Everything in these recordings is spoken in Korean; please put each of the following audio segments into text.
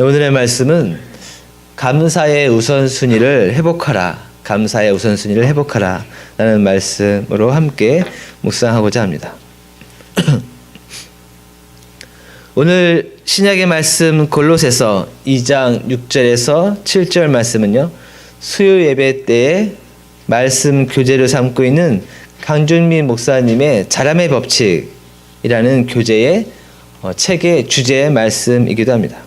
오늘의 말씀은 감사의 우선순위를 회복하라. 감사의 우선순위를 회복하라. 라는 말씀으로 함께 묵상하고자 합니다. 오늘 신약의 말씀 골로새서 2장 6절에서 7절 말씀은요. 수요 예배 때에 말씀 교재로 삼고 있는 강준민 목사님의 자람의 법칙이라는 교재의 책의 주제의 말씀이기도 합니다.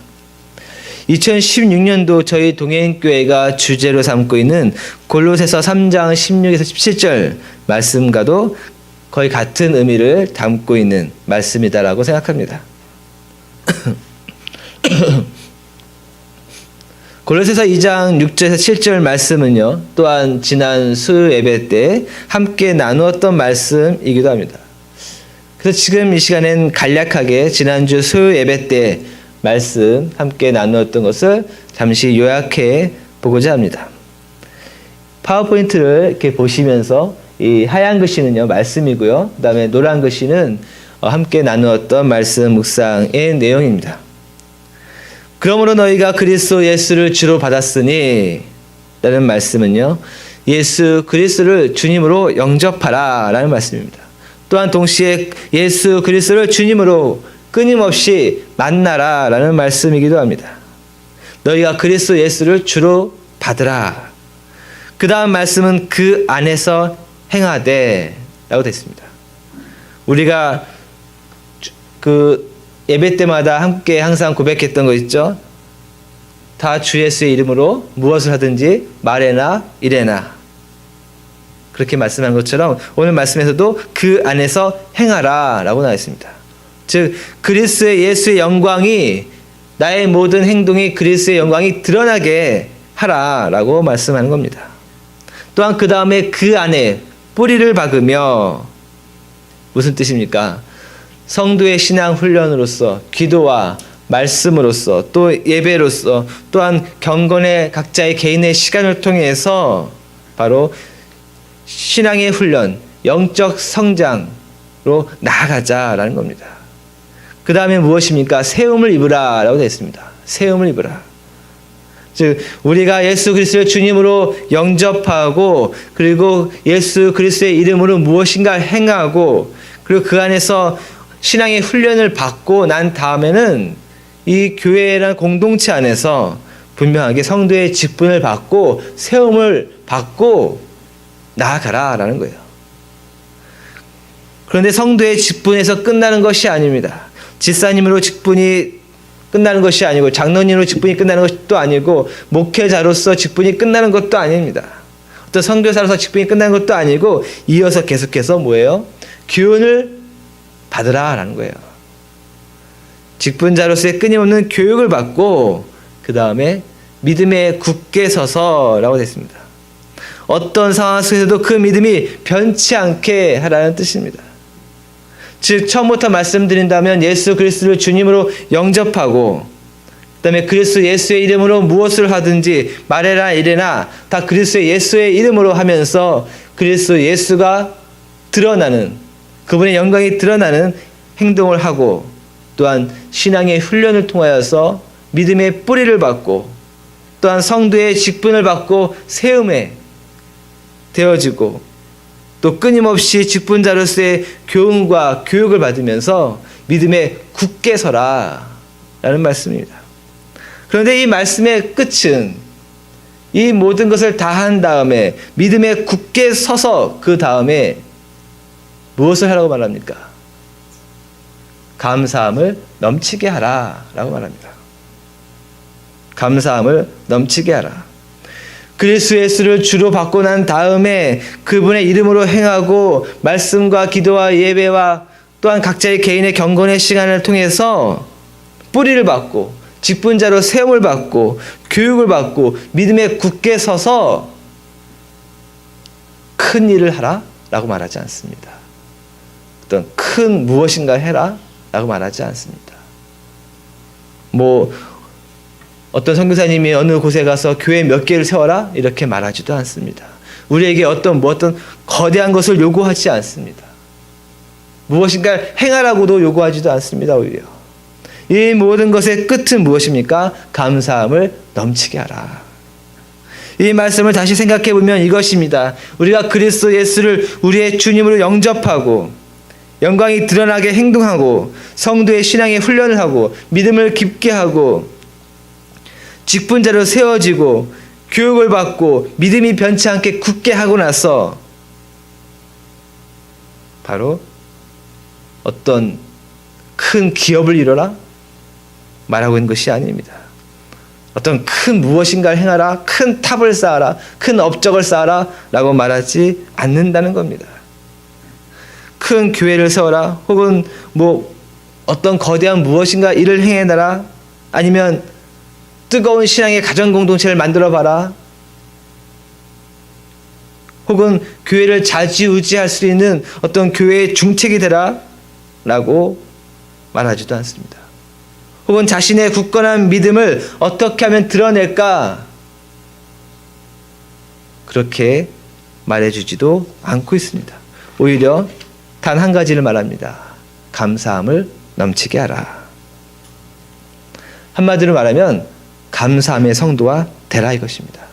2016년도 저희 동행교회가 주제로 삼고 있는 골로새서 3장 16에서 17절 말씀과도 거의 같은 의미를 담고 있는 말씀이다라고 생각합니다. 골로새서 2장 6절에서 7절 말씀은요, 또한 지난 수요 예배 때 함께 나누었던 말씀이기도 합니다. 그래서 지금 이 시간엔 간략하게 지난주 수요 예배 때 말씀 함께 나누었던 것을 잠시 요약해 보고자 합니다. 파워포인트를 이렇게 보시면서 이 하얀 글씨는요 말씀이고요, 그 다음에 노란 글씨는 함께 나누었던 말씀 묵상의 내용입니다. 그러므로 너희가 그리스도 예수를 주로 받았으니 라는 말씀은요, 예수 그리스도를 주님으로 영접하라 라는 말씀입니다. 또한 동시에 예수 그리스도를 주님으로 끊임없이 만나라 라는 말씀이기도 합니다. 너희가 그리스도 예수를 주로 받으라. 그 다음 말씀은 그 안에서 행하되 라고 되어 있습니다. 우리가 그 예배 때마다 함께 항상 고백했던 거 있죠. 다 주 예수의 이름으로 무엇을 하든지 말해나 이래나, 그렇게 말씀한 것처럼 오늘 말씀에서도 그 안에서 행하라 라고 나와 있습니다. 즉 그리스도의 예수의 영광이, 나의 모든 행동이 그리스도의 영광이 드러나게 하라 라고 말씀하는 겁니다. 또한 그 다음에 그 안에 뿌리를 박으며, 무슨 뜻입니까? 성도의 신앙 훈련으로서, 기도와 말씀으로서, 또 예배로서, 또한 경건의 각자의 개인의 시간을 통해서 바로 신앙의 훈련, 영적 성장으로 나아가자라는 겁니다. 그 다음에 무엇입니까? 세움을 입으라 라고 되어 있습니다. 세움을 입으라. 즉 우리가 예수 그리스도를 주님으로 영접하고, 그리고 예수 그리스도의 이름으로 무엇인가 행하고, 그리고 그 안에서 신앙의 훈련을 받고 난 다음에는 이 교회라는 공동체 안에서 분명하게 성도의 직분을 받고 세움을 받고 나아가라라는 거예요. 그런데 성도의 직분에서 끝나는 것이 아닙니다. 집사님으로 직분이 끝나는 것이 아니고, 장로님으로 직분이 끝나는 것도 아니고, 목회자로서 직분이 끝나는 것도 아닙니다. 어떤 선교사로서 직분이 끝나는 것도 아니고, 이어서 계속해서 뭐예요? 교훈을 받으라라는 거예요. 직분자로서의 끊임없는 교육을 받고, 그 다음에 믿음에 굳게 서서라고 됐습니다. 어떤 상황 속에서도 그 믿음이 변치 않게 하라는 뜻입니다. 즉 처음부터 말씀드린다면 예수 그리스도를 주님으로 영접하고, 그 다음에 그리스도 예수의 이름으로 무엇을 하든지 말해라 이래나 다 그리스도 예수의 이름으로 하면서 그리스도 예수가 드러나는, 그분의 영광이 드러나는 행동을 하고, 또한 신앙의 훈련을 통하여서 믿음의 뿌리를 받고, 또한 성도의 직분을 받고 세움에 되어지고, 또 끊임없이 직분자로서의 교훈과 교육을 받으면서 믿음에 굳게 서라 라는 말씀입니다. 그런데 이 말씀의 끝은, 이 모든 것을 다 한 다음에 믿음에 굳게 서서 그 다음에 무엇을 하라고 말합니까? 감사함을 넘치게 하라 라고 말합니다. 감사함을 넘치게 하라. 그리스도 예수를 주로 받고 난 다음에 그분의 이름으로 행하고, 말씀과 기도와 예배와 또한 각자의 개인의 경건의 시간을 통해서 뿌리를 받고, 직분자로 세움을 받고, 교육을 받고, 믿음에 굳게 서서 큰 일을 하라 라고 말하지 않습니다. 어떤 큰 무엇인가 해라 라고 말하지 않습니다. 어떤 선교사님이 어느 곳에 가서 교회 몇 개를 세워라 이렇게 말하지도 않습니다. 우리에게 어떤 거대한 것을 요구하지 않습니다. 무엇인가 행하라고도 요구하지도 않습니다. 오히려 이 모든 것의 끝은 무엇입니까? 감사함을 넘치게 하라. 이 말씀을 다시 생각해 보면 이것입니다. 우리가 그리스도 예수를 우리의 주님으로 영접하고 영광이 드러나게 행동하고 성도의 신앙의 훈련을 하고 믿음을 깊게 하고 직분자로 세워지고 교육을 받고 믿음이 변치 않게 굳게 하고 나서 바로 어떤 큰 기업을 이뤄라 말하고 있는 것이 아닙니다. 어떤 큰 무엇인가를 행하라, 큰 탑을 쌓아라, 큰 업적을 쌓아라 라고 말하지 않는다는 겁니다. 큰 교회를 세워라, 혹은 어떤 거대한 무엇인가 일을 행해놔라, 아니면 뜨거운 신앙의 가정 공동체를 만들어 봐라, 혹은 교회를 좌지우지할 수 있는 어떤 교회의 중책이 되라 라고 말하지도 않습니다. 혹은 자신의 굳건한 믿음을 어떻게 하면 드러낼까 그렇게 말해주지도 않고 있습니다. 오히려 단 한 가지를 말합니다. 감사함을 넘치게 하라. 한마디로 말하면 감사함의 성도가 되라 이것입니다.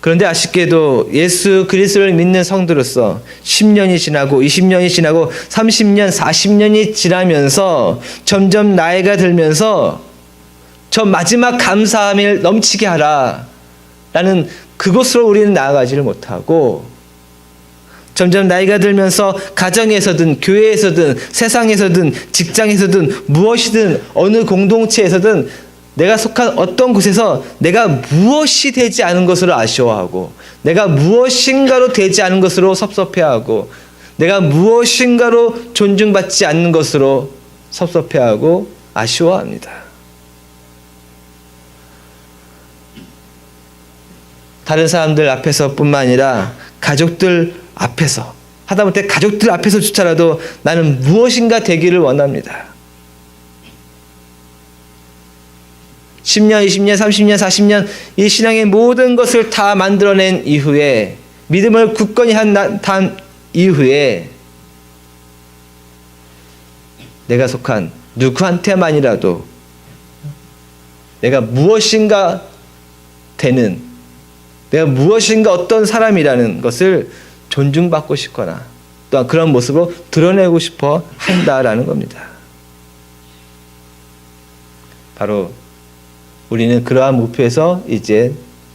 그런데 아쉽게도 예수 그리스도를 믿는 성도로서 10년이 지나고 20년이 지나고 30년, 40년이 지나면서 점점 나이가 들면서 저 마지막 감사함을 넘치게 하라 라는 그곳으로 우리는 나아가지를 못하고 점점 나이가 들면서 가정에서든 교회에서든 세상에서든 직장에서든 무엇이든 어느 공동체에서든 내가 속한 어떤 곳에서 내가 무엇이 되지 않은 것으로 아쉬워하고 내가 무엇인가로 되지 않은 것으로 섭섭해하고 내가 무엇인가로 존중받지 않는 것으로 섭섭해하고 아쉬워합니다. 다른 사람들 앞에서뿐만 아니라 가족들 앞에서 하다못해 가족들 앞에서조차라도 나는 무엇인가 되기를 원합니다. 10년, 20년, 30년, 40년 이 신앙의 모든 것을 다 만들어낸 이후에 믿음을 굳건히 한 이후에 내가 속한 누구한테만이라도 내가 무엇인가 되는 내가 무엇인가 어떤 사람이라는 것을 존중받고 싶거나 또한 그런 모습으로 드러내고 싶어 한다라는 겁니다. 바로 우리는 그러한 목표에서 이제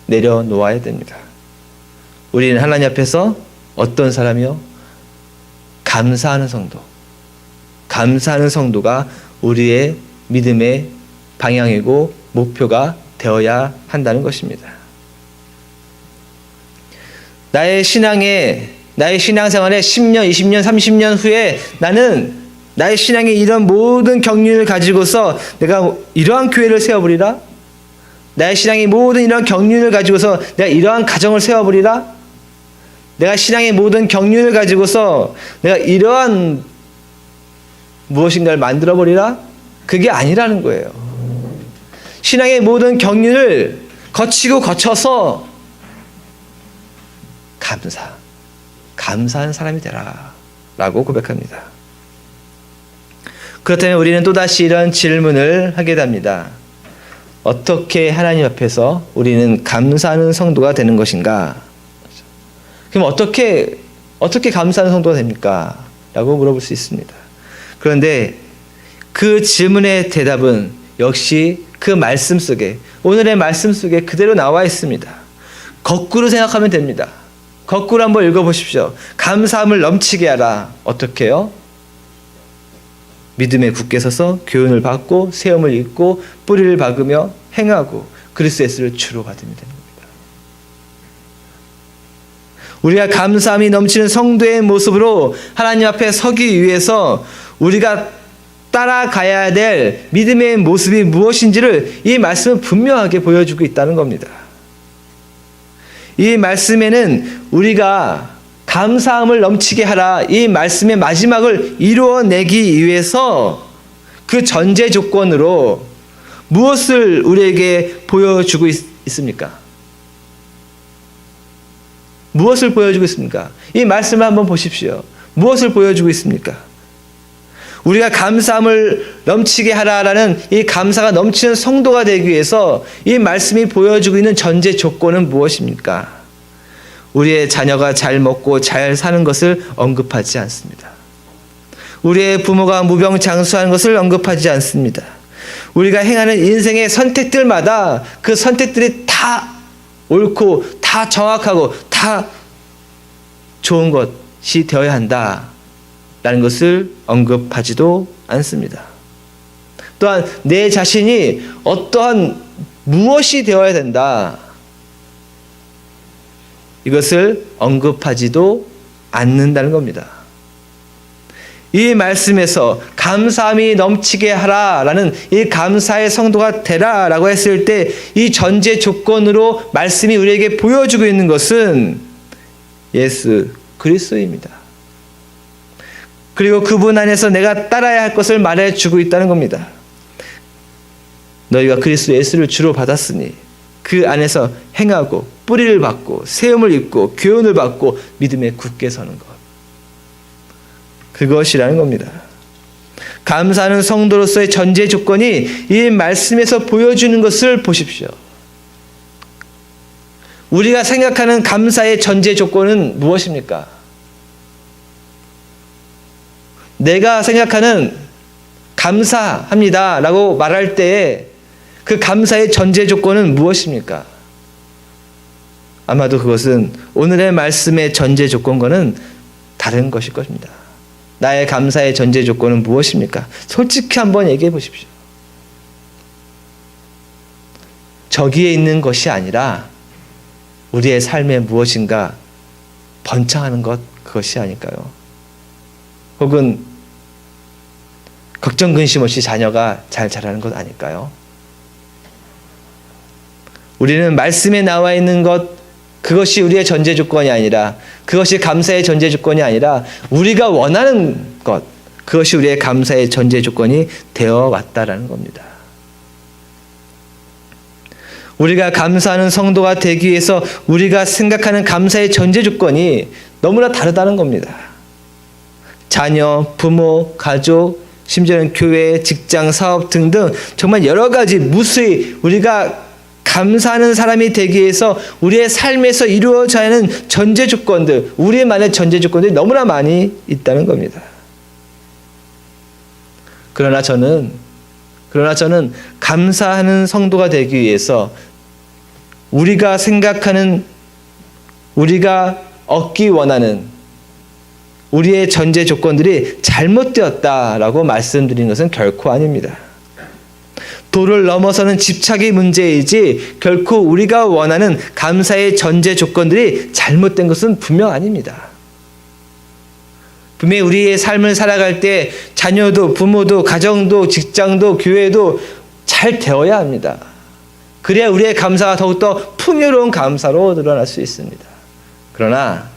내려놓아야 됩니다. 우리는 하나님 앞에서 어떤 사람이요? 감사하는 성도. 감사하는 성도가 우리의 믿음의 방향이고 목표가 되어야 한다는 것입니다. 나의 신앙생활에 10년, 20년, 30년 후에 나는 나의 신앙의 이런 모든 경륜을 가지고서 내가 이러한 교회를 세워버리라? 나의 신앙의 모든 이런 경륜을 가지고서 내가 이러한 가정을 세워버리라? 내가 신앙의 모든 경륜을 가지고서 내가 이러한 무엇인가를 만들어버리라? 그게 아니라는 거예요. 신앙의 모든 경륜을 거쳐서 감사한 사람이 되라 라고 고백합니다. 그렇다면 우리는 또다시 이런 질문을 하게 됩니다. 어떻게 하나님 앞에서 우리는 감사하는 성도가 되는 것인가? 그럼 어떻게 감사하는 성도가 됩니까? 라고 물어볼 수 있습니다. 그런데 그 질문의 대답은 역시 그 말씀 속에 오늘의 말씀 속에 그대로 나와 있습니다. 거꾸로 생각하면 됩니다. 거꾸로 한번 읽어보십시오. 감사함을 넘치게 하라. 어떻게 해요? 믿음에 굳게 서서 교훈을 받고 세움을 입고 뿌리를 박으며 행하고 그리스도 예수를 주로 받으면 됩니다. 우리가 감사함이 넘치는 성도의 모습으로 하나님 앞에 서기 위해서 우리가 따라가야 될 믿음의 모습이 무엇인지를 이 말씀은 분명하게 보여주고 있다는 겁니다. 이 말씀에는 우리가 감사함을 넘치게 하라 이 말씀의 마지막을 이루어내기 위해서 그 전제 조건으로 무엇을 우리에게 보여주고 있습니까? 무엇을 보여주고 있습니까? 이 말씀을 한번 보십시오. 무엇을 보여주고 있습니까? 우리가 감사함을 넘치게 하라라는 이 감사가 넘치는 성도가 되기 위해서 이 말씀이 보여주고 있는 전제 조건은 무엇입니까? 우리의 자녀가 잘 먹고 잘 사는 것을 언급하지 않습니다. 우리의 부모가 무병장수하는 것을 언급하지 않습니다. 우리가 행하는 인생의 선택들마다 그 선택들이 다 옳고 다 정확하고 다 좋은 것이 되어야 한다라는 것을 언급하지도 않습니다. 또한 내 자신이 어떠한 무엇이 되어야 된다, 이것을 언급하지도 않는다는 겁니다. 이 말씀에서 감사함이 넘치게 하라라는 이 감사의 성도가 되라라고 했을 때 이 전제 조건으로 말씀이 우리에게 보여주고 있는 것은 예수 그리스도입니다. 그리고 그분 안에서 내가 따라야 할 것을 말해주고 있다는 겁니다. 너희가 그리스도 예수를 주로 받았으니 그 안에서 행하고 뿌리를 받고 세움을 입고 교훈을 받고 믿음에 굳게 서는 것, 그것이라는 겁니다. 감사하는 성도로서의 전제 조건이 이 말씀에서 보여주는 것을 보십시오. 우리가 생각하는 감사의 전제 조건은 무엇입니까? 내가 생각하는 감사합니다 라고 말할 때에 그 감사의 전제 조건은 무엇입니까? 아마도 그것은 오늘의 말씀의 전제 조건과는 다른 것일 것입니다. 나의 감사의 전제 조건은 무엇입니까? 솔직히 한번 얘기해 보십시오. 저기에 있는 것이 아니라 우리의 삶에 무엇인가 번창하는 것, 그것이 아닐까요? 혹은 걱정 근심 없이 자녀가 잘 자라는 것 아닐까요? 우리는 말씀에 나와 있는 것, 그것이 우리의 전제 조건이 아니라, 그것이 감사의 전제 조건이 아니라 우리가 원하는 것, 그것이 우리의 감사의 전제 조건이 되어 왔다라는 겁니다. 우리가 감사하는 성도가 되기 위해서 우리가 생각하는 감사의 전제 조건이 너무나 다르다는 겁니다. 자녀, 부모, 가족, 심지어는 교회, 직장, 사업 등등 정말 여러 가지 무수히 우리가 감사하는 사람이 되기 위해서 우리의 삶에서 이루어져야 하는 전제 조건들, 우리만의 전제 조건들이 너무나 많이 있다는 겁니다. 그러나 저는 감사하는 성도가 되기 위해서 우리가 생각하는, 우리가 얻기 원하는 우리의 전제 조건들이 잘못되었다라고 말씀드리는 것은 결코 아닙니다. 도를 넘어서는 집착의 문제이지 결코 우리가 원하는 감사의 전제 조건들이 잘못된 것은 분명 아닙니다. 분명히 우리의 삶을 살아갈 때 자녀도, 부모도, 가정도, 직장도, 교회도 잘 되어야 합니다. 그래야 우리의 감사가 더욱더 풍요로운 감사로 늘어날 수 있습니다. 그러나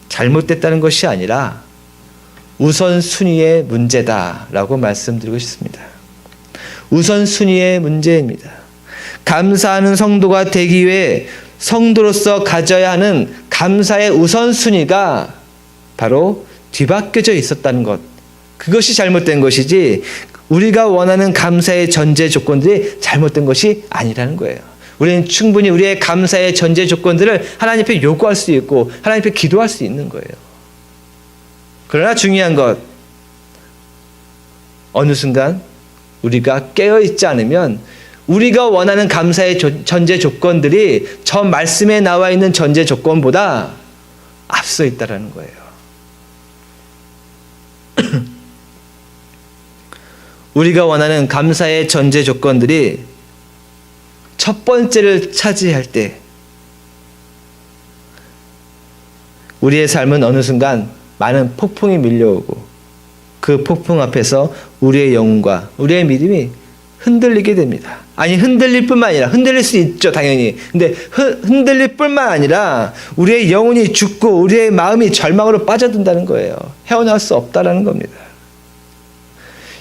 잘못됐다는 것이 아니라 우선순위의 문제다라고 말씀드리고 싶습니다. 우선순위의 문제입니다. 감사하는 성도가 되기 위해 성도로서 가져야 하는 감사의 우선순위가 바로 뒤바뀌어져 있었다는 것, 그것이 잘못된 것이지 우리가 원하는 감사의 전제 조건들이 잘못된 것이 아니라는 거예요. 우리는 충분히 우리의 감사의 전제 조건들을 하나님 앞에 요구할 수 있고 하나님 앞에 기도할 수 있는 거예요. 그러나 중요한 것, 어느 순간 우리가 깨어있지 않으면 우리가 원하는 감사의 전제 조건들이 저 말씀에 나와 있는 전제 조건보다 앞서 있다는 거예요. 우리가 원하는 감사의 전제 조건들이 첫 번째를 차지할 때 우리의 삶은 어느 순간 많은 폭풍이 밀려오고 그 폭풍 앞에서 우리의 영혼과 우리의 믿음이 흔들리게 됩니다. 아니, 흔들릴 뿐만 아니라, 흔들릴 수 있죠 당연히. 근데 흔들릴 뿐만 아니라 우리의 영혼이 죽고 우리의 마음이 절망으로 빠져든다는 거예요. 헤어나올 수 없다라는 겁니다.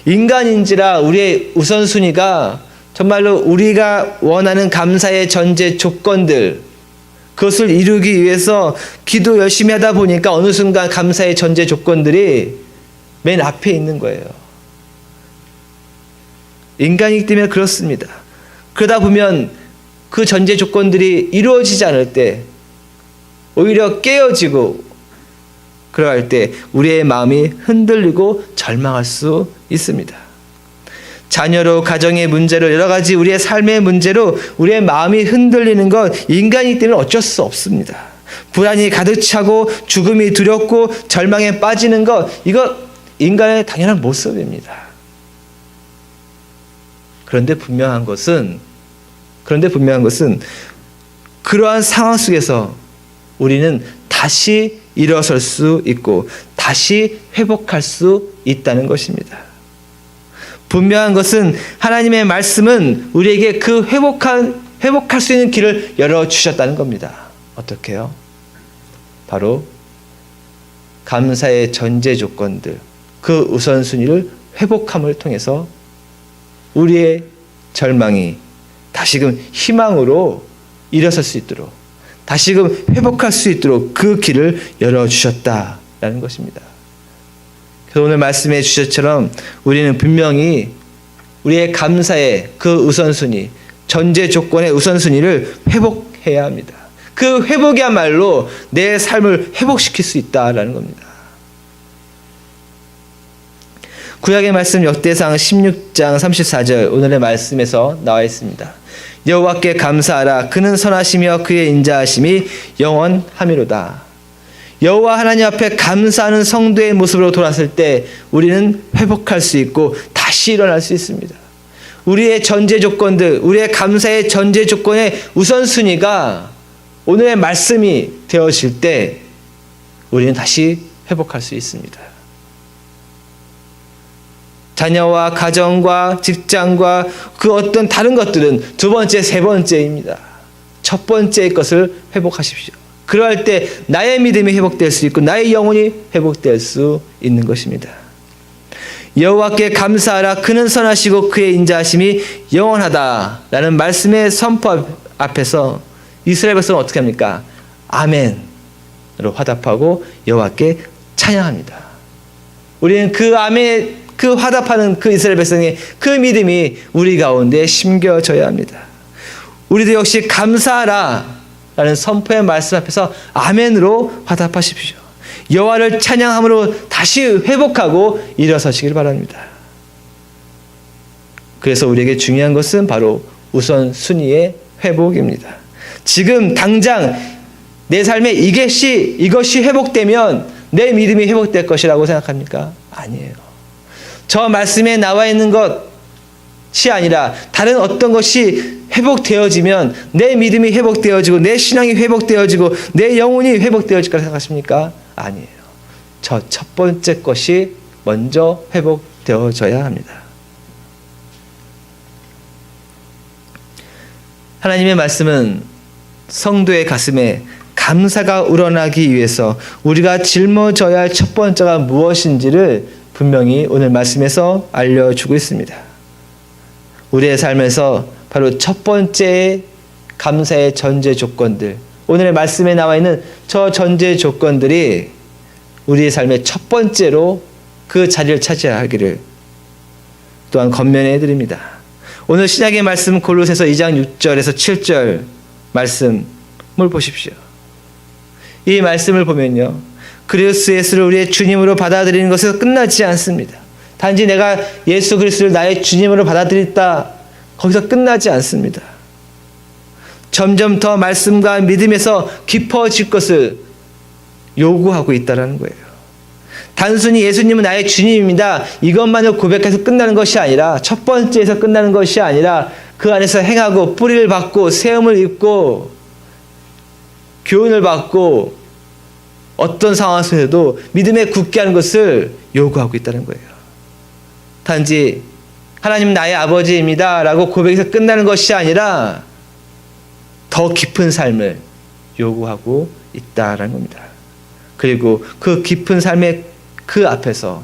인간인지라 우리의 우선순위가 정말로 우리가 원하는 감사의 전제 조건들, 그것을 이루기 위해서 기도 열심히 하다 보니까 어느 순간 감사의 전제 조건들이 맨 앞에 있는 거예요. 인간이기 때문에 그렇습니다. 그러다 보면 그 전제 조건들이 이루어지지 않을 때 오히려 깨어지고 그러할 때 우리의 마음이 흔들리고 절망할 수 있습니다. 자녀로 가정의 문제로 여러 가지 우리의 삶의 문제로 우리의 마음이 흔들리는 것 인간이기 때문에 어쩔 수 없습니다. 불안이 가득 차고 죽음이 두렵고 절망에 빠지는 것 이거 인간의 당연한 모습입니다. 그런데 분명한 것은 그러한 상황 속에서 우리는 다시 일어설 수 있고 다시 회복할 수 있다는 것입니다. 분명한 것은 하나님의 말씀은 우리에게 그 회복할 수 있는 길을 열어주셨다는 겁니다. 어떻게요? 바로 감사의 전제 조건들, 그 우선순위를 회복함을 통해서 우리의 절망이 다시금 희망으로 일어설 수 있도록 다시금 회복할 수 있도록 그 길을 열어주셨다라는 것입니다. 그래서 오늘 말씀해 주셨처럼 우리는 분명히 우리의 감사의 그 우선순위, 전제 조건의 우선순위를 회복해야 합니다. 그 회복이야말로 내 삶을 회복시킬 수 있다라는 겁니다. 구약의 말씀 역대상 16장 34절 오늘의 말씀에서 나와 있습니다. 여호와께 감사하라. 그는 선하시며 그의 인자하심이 영원하미로다. 여호와 하나님 앞에 감사하는 성도의 모습으로 돌아설 때 우리는 회복할 수 있고 다시 일어날 수 있습니다. 우리의 전제 조건들, 우리의 감사의 전제 조건의 우선순위가 오늘의 말씀이 되어질 때 우리는 다시 회복할 수 있습니다. 자녀와 가정과 직장과 그 어떤 다른 것들은 두 번째, 세 번째입니다. 첫 번째의 것을 회복하십시오. 그러할 때 나의 믿음이 회복될 수 있고 나의 영혼이 회복될 수 있는 것입니다. 여호와께 감사하라. 그는 선하시고 그의 인자하심이 영원하다라는 말씀의 선포 앞에서 이스라엘 백성은 어떻게 합니까? 아멘으로 화답하고 여호와께 찬양합니다. 우리는 그 아멘, 그 화답하는 그 이스라엘 백성의 그 믿음이 우리 가운데 심겨져야 합니다. 우리도 역시 감사하라 라는 선포의 말씀 앞에서 아멘으로 화답하십시오. 여호와를 찬양함으로 다시 회복하고 일어서시길 바랍니다. 그래서 우리에게 중요한 것은 바로 우선순위의 회복입니다. 지금 당장 내 삶에 이것이 회복되면 내 믿음이 회복될 것이라고 생각합니까? 아니에요. 저 말씀에 나와 있는 것이 아니라 다른 어떤 것이 회복되어지면 내 믿음이 회복되어지고 내 신앙이 회복되어지고 내 영혼이 회복되어질 거라 생각하십니까? 아니에요. 저 첫 번째 것이 먼저 회복되어져야 합니다. 하나님의 말씀은 성도의 가슴에 감사가 우러나기 위해서 우리가 짊어져야 할 첫 번째가 무엇인지를 분명히 오늘 말씀에서 알려주고 있습니다. 우리의 삶에서 바로 첫 번째 감사의 전제 조건들, 오늘의 말씀에 나와 있는 저 전제 조건들이 우리의 삶의 첫 번째로 그 자리를 차지하기를 또한 권면해 드립니다. 오늘 신약의 말씀 골로새서 2장 6절에서 7절 말씀을 보십시오. 이 말씀을 보면요, 그리스도 예수를 우리의 주님으로 받아들이는 것에서 끝나지 않습니다. 단지 내가 예수 그리스도를 나의 주님으로 받아들였다, 거기서 끝나지 않습니다. 점점 더 말씀과 믿음에서 깊어질 것을 요구하고 있다는 거예요. 단순히 예수님은 나의 주님입니다, 이것만을 고백해서 끝나는 것이 아니라, 첫 번째에서 끝나는 것이 아니라 그 안에서 행하고 뿌리를 받고 세움을 입고 교훈을 받고 어떤 상황 속에서도 믿음에 굳게 하는 것을 요구하고 있다는 거예요. 단지 하나님 나의 아버지입니다 라고 고백해서 끝나는 것이 아니라 더 깊은 삶을 요구하고 있다는 겁니다. 그리고 그 깊은 삶의 그 앞에서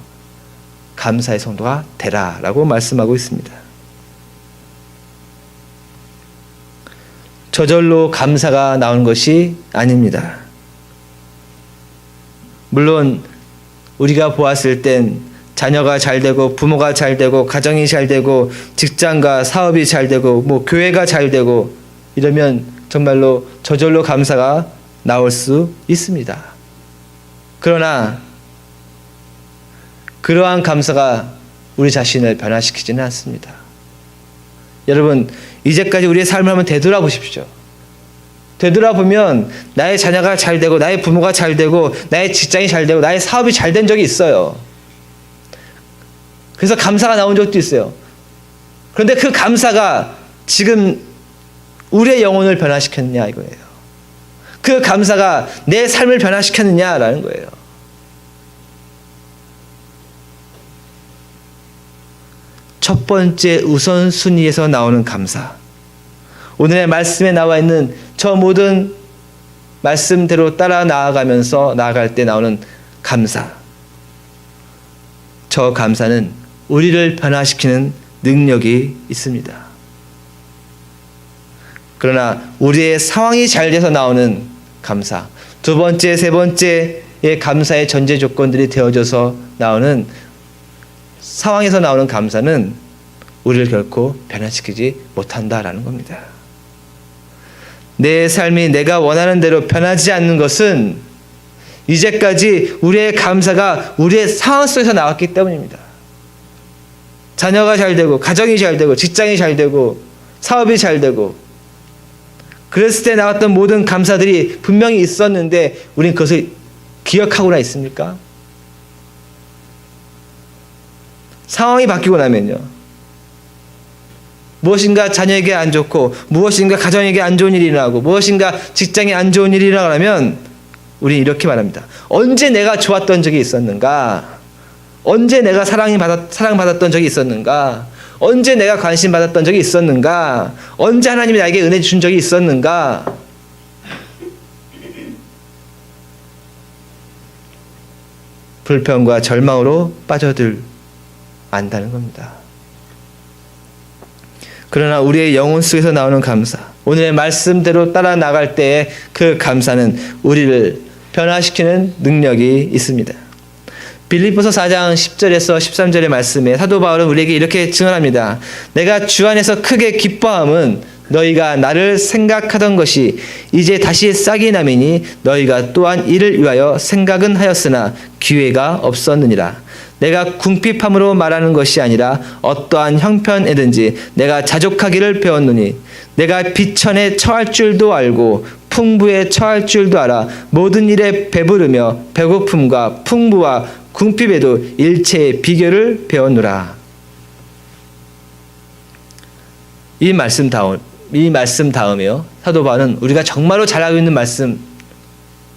감사의 성도가 되라 라고 말씀하고 있습니다. 저절로 감사가 나오는 것이 아닙니다. 물론 우리가 보았을 땐 자녀가 잘 되고 부모가 잘 되고 가정이 잘 되고 직장과 사업이 잘 되고 뭐 교회가 잘 되고 이러면 정말로 저절로 감사가 나올 수 있습니다. 그러나 그러한 감사가 우리 자신을 변화시키지는 않습니다. 여러분, 이제까지 우리의 삶을 한번 되돌아보십시오. 되돌아보면 나의 자녀가 잘 되고 나의 부모가 잘 되고 나의 직장이 잘 되고 나의 사업이 잘 된 적이 있어요. 그래서 감사가 나온 적도 있어요. 그런데 그 감사가 지금 우리의 영혼을 변화시켰느냐 이거예요. 그 감사가 내 삶을 변화시켰느냐라는 거예요. 첫 번째 우선순위에서 나오는 감사. 오늘의 말씀에 나와 있는 저 모든 말씀대로 따라 나아가면서 나아갈 때 나오는 감사. 저 감사는 우리를 변화시키는 능력이 있습니다. 그러나 우리의 상황이 잘 돼서 나오는 감사, 두 번째, 세 번째의 감사의 전제 조건들이 되어져서 나오는 상황에서 나오는 감사는 우리를 결코 변화시키지 못한다라는 겁니다. 내 삶이 내가 원하는 대로 변하지 않는 것은 이제까지 우리의 감사가 우리의 상황 속에서 나왔기 때문입니다. 자녀가 잘 되고 가정이 잘 되고 직장이 잘 되고 사업이 잘 되고 그랬을 때 나왔던 모든 감사들이 분명히 있었는데 우리는 그것을 기억하고나 있습니까? 상황이 바뀌고 나면요, 무엇인가 자녀에게 안 좋고 무엇인가 가정에게 안 좋은 일이 일어나고 무엇인가 직장에 안 좋은 일이 일어나면 우리는 이렇게 말합니다. 언제 내가 좋았던 적이 있었는가? 언제 내가 사랑받았던 적이 있었는가? 언제 내가 관심받았던 적이 있었는가? 언제 하나님이 나에게 은혜 주신 적이 있었는가? 불평과 절망으로 빠져들 안다는 겁니다. 그러나 우리의 영혼 속에서 나오는 감사, 오늘의 말씀대로 따라 나갈 때의 그 감사는 우리를 변화시키는 능력이 있습니다. 빌립보서 4장 10절에서 13절의 말씀에 사도 바울은 우리에게 이렇게 증언합니다. 내가 주 안에서 크게 기뻐함은 너희가 나를 생각하던 것이 이제 다시 싹이 나매니 너희가 또한 이를 위하여 생각은 하였으나 기회가 없었느니라. 내가 궁핍함으로 말하는 것이 아니라 어떠한 형편에든지 내가 자족하기를 배웠노니 내가 비천에 처할 줄도 알고 풍부에 처할 줄도 알아 모든 일에 배부르며 배고픔과 풍부와 궁핍에도 일체의 비결을 배웠노라. 이 말씀 다음에요, 사도 바울은 우리가 정말로 잘 알고 있는 말씀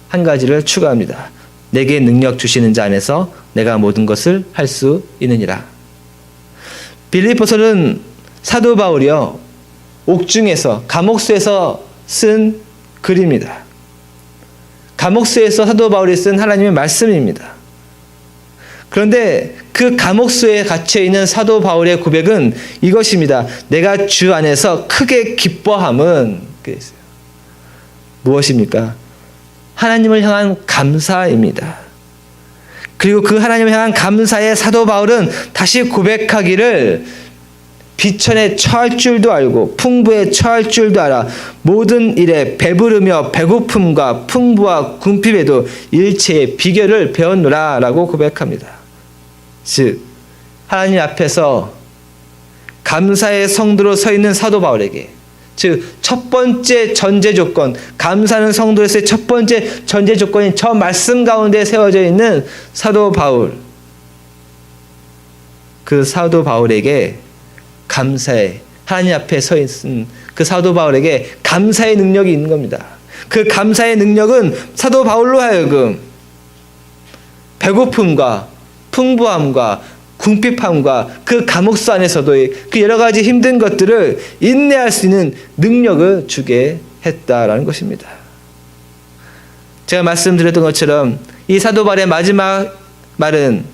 한 가지를 추가합니다. 내게 능력 주시는 자 안에서 내가 모든 것을 할 수 있느니라. 빌립보서는 사도 바울이요, 옥중에서 감옥소에서 쓴 글입니다. 감옥소에서 사도 바울이 쓴 하나님의 말씀입니다. 그런데 그 감옥소에 갇혀 있는 사도 바울의 고백은 이것입니다. 내가 주 안에서 크게 기뻐함은 무엇입니까? 하나님을 향한 감사입니다. 그리고 그 하나님을 향한 감사의 사도 바울은 다시 고백하기를 비천에 처할 줄도 알고 풍부에 처할 줄도 알아 모든 일에 배부르며 배고픔과 풍부와 궁핍에도 일체의 비결을 배웠노라 라고 고백합니다. 즉 하나님 앞에서 감사의 성도로 서 있는 사도 바울에게, 즉 첫 번째 전제 조건, 감사하는 성도로서의 첫 번째 전제 조건인 저 말씀 가운데 세워져 있는 사도 바울, 그 사도 바울에게 감사의, 하나님 앞에 서 있는 그 사도 바울에게 감사의 능력이 있는 겁니다. 그 감사의 능력은 사도 바울로 하여금 배고픔과 풍부함과 궁핍함과 그 감옥소 안에서도 그 여러 가지 힘든 것들을 인내할 수 있는 능력을 주게 했다라는 것입니다. 제가 말씀드렸던 것처럼 이 사도 바울의 마지막 말은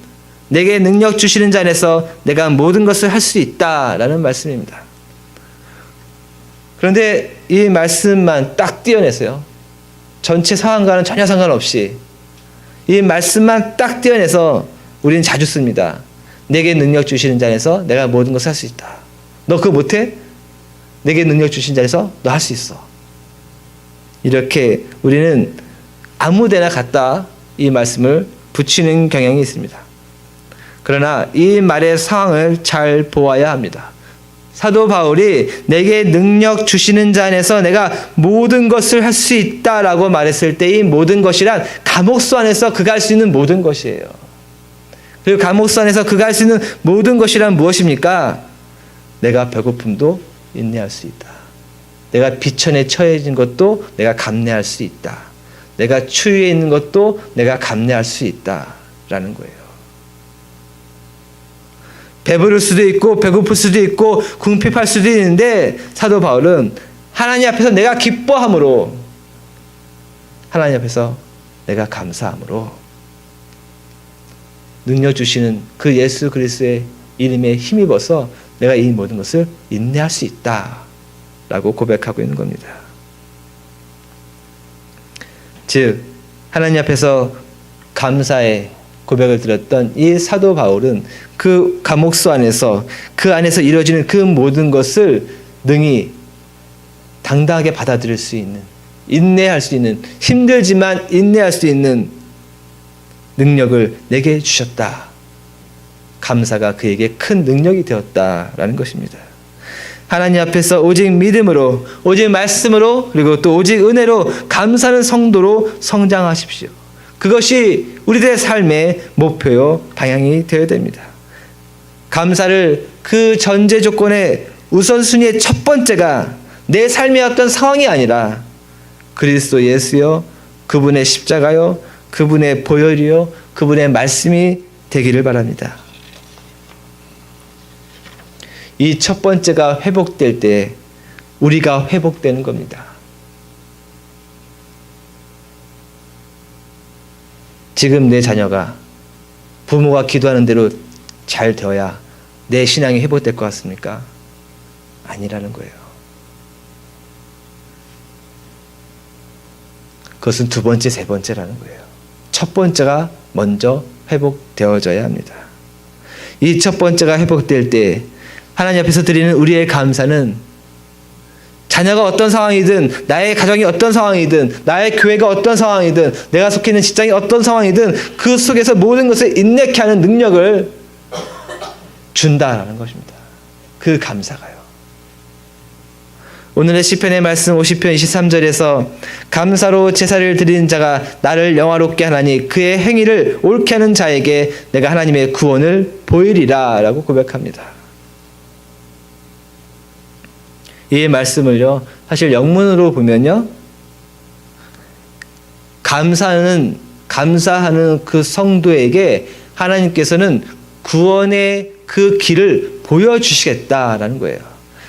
내게 능력 주시는 자 안에서 내가 모든 것을 할 수 있다라는 말씀입니다. 그런데 이 말씀만 딱 떼어내서요, 전체 상황과는 전혀 상관없이 이 말씀만 딱 떼어내서 우리는 자주 씁니다. 내게 능력 주시는 자 안에서 내가 모든 것을 할 수 있다. 너 그거 못해? 내게 능력 주신 자 안에서 너 할 수 있어. 이렇게 우리는 아무데나 갖다 이 말씀을 붙이는 경향이 있습니다. 그러나 이 말의 상황을 잘 보아야 합니다. 사도 바울이 내게 능력 주시는 자 안에서 내가 모든 것을 할 수 있다라고 말했을 때 이 모든 것이란 감옥소 안에서 그가 할 수 있는 모든 것이에요. 그리고 감옥소 안에서 그가 할 수 있는 모든 것이란 무엇입니까? 내가 배고픔도 인내할 수 있다. 내가 비천에 처해진 것도 내가 감내할 수 있다. 내가 추위에 있는 것도 내가 감내할 수 있다라는 거예요. 배부를 수도 있고 배고플 수도 있고 궁핍할 수도 있는데 사도 바울은 하나님 앞에서 내가 기뻐함으로, 하나님 앞에서 내가 감사함으로 능력 주시는 그 예수 그리스도의 이름에 힘입어서 내가 이 모든 것을 인내할 수 있다라고 고백하고 있는 겁니다. 즉 하나님 앞에서 감사의 고백을 드렸던 이 사도 바울은 그 감옥소 안에서 그 안에서 이루어지는 그 모든 것을 능히 당당하게 받아들일 수 있는, 인내할 수 있는, 힘들지만 인내할 수 있는 능력을 내게 주셨다. 감사가 그에게 큰 능력이 되었다라는 것입니다. 하나님 앞에서 오직 믿음으로, 오직 말씀으로, 그리고 또 오직 은혜로 감사하는 성도로 성장하십시오. 그것이 우리들의 삶의 목표요 방향이 되어야 됩니다. 감사를 그 전제 조건의 우선순위의 첫 번째가 내 삶의 어떤 상황이 아니라 그리스도 예수여, 그분의 십자가요, 그분의 보혈이요, 그분의 말씀이 되기를 바랍니다. 이 첫 번째가 회복될 때 우리가 회복되는 겁니다. 지금 내 자녀가 부모가 기도하는 대로 잘 되어야 내 신앙이 회복될 것 같습니까? 아니라는 거예요. 그것은 두 번째, 세 번째라는 거예요. 첫 번째가 먼저 회복되어져야 합니다. 이 첫 번째가 회복될 때 하나님 앞에서 드리는 우리의 감사는 자녀가 어떤 상황이든, 나의 가정이 어떤 상황이든, 나의 교회가 어떤 상황이든, 내가 속해 있는 직장이 어떤 상황이든 그 속에서 모든 것을 인내케 하는 능력을 준다라는 것입니다. 그 감사가요. 오늘의 시편의 말씀 50편 23절에서 감사로 제사를 드리는 자가 나를 영화롭게 하나니 그의 행위를 옳게 하는 자에게 내가 하나님의 구원을 보이리라 라고 고백합니다. 이 말씀을요, 사실 영문으로 보면요, 감사하는 그 성도에게 하나님께서는 구원의 그 길을 보여주시겠다라는 거예요.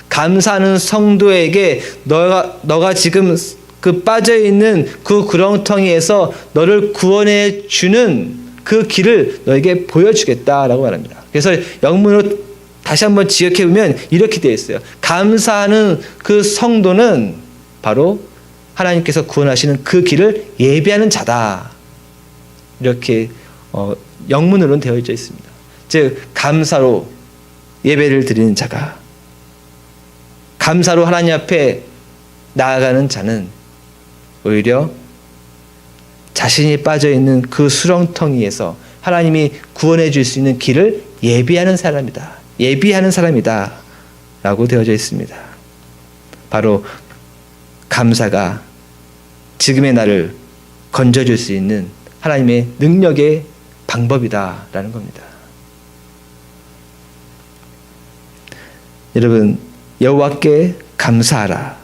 감사하는 성도에게 너가 지금 그 빠져있는 그 구렁텅이에서 너를 구원해 주는 그 길을 너에게 보여주겠다라고 말합니다. 그래서 영문으로 다시 한번 지역해 보면 이렇게 되어 있어요. 감사하는 그 성도는 바로 하나님께서 구원하시는 그 길을 예비하는 자다. 이렇게 영문으로는 되어 있습니다. 즉 감사로 예배를 드리는 자가, 감사로 하나님 앞에 나아가는 자는 오히려 자신이 빠져있는 그 수렁텅이에서 하나님이 구원해 줄 수 있는 길을 예비하는 사람이다. 예비하는 사람이다 라고 되어져 있습니다. 바로 감사가 지금의 나를 건져줄 수 있는 하나님의 능력의 방법이다 라는 겁니다. 여러분, 여호와께 감사하라.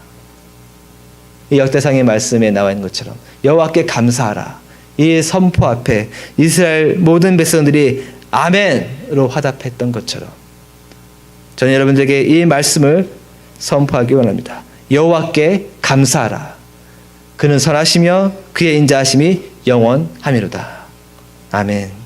이 역대상의 말씀에 나와 있는 것처럼 여호와께 감사하라. 이 선포 앞에 이스라엘 모든 백성들이 아멘으로 화답했던 것처럼 저는 여러분들에게 이 말씀을 선포하기 원합니다. 여호와께 감사하라. 그는 선하시며 그의 인자하심이 영원하미로다. 아멘.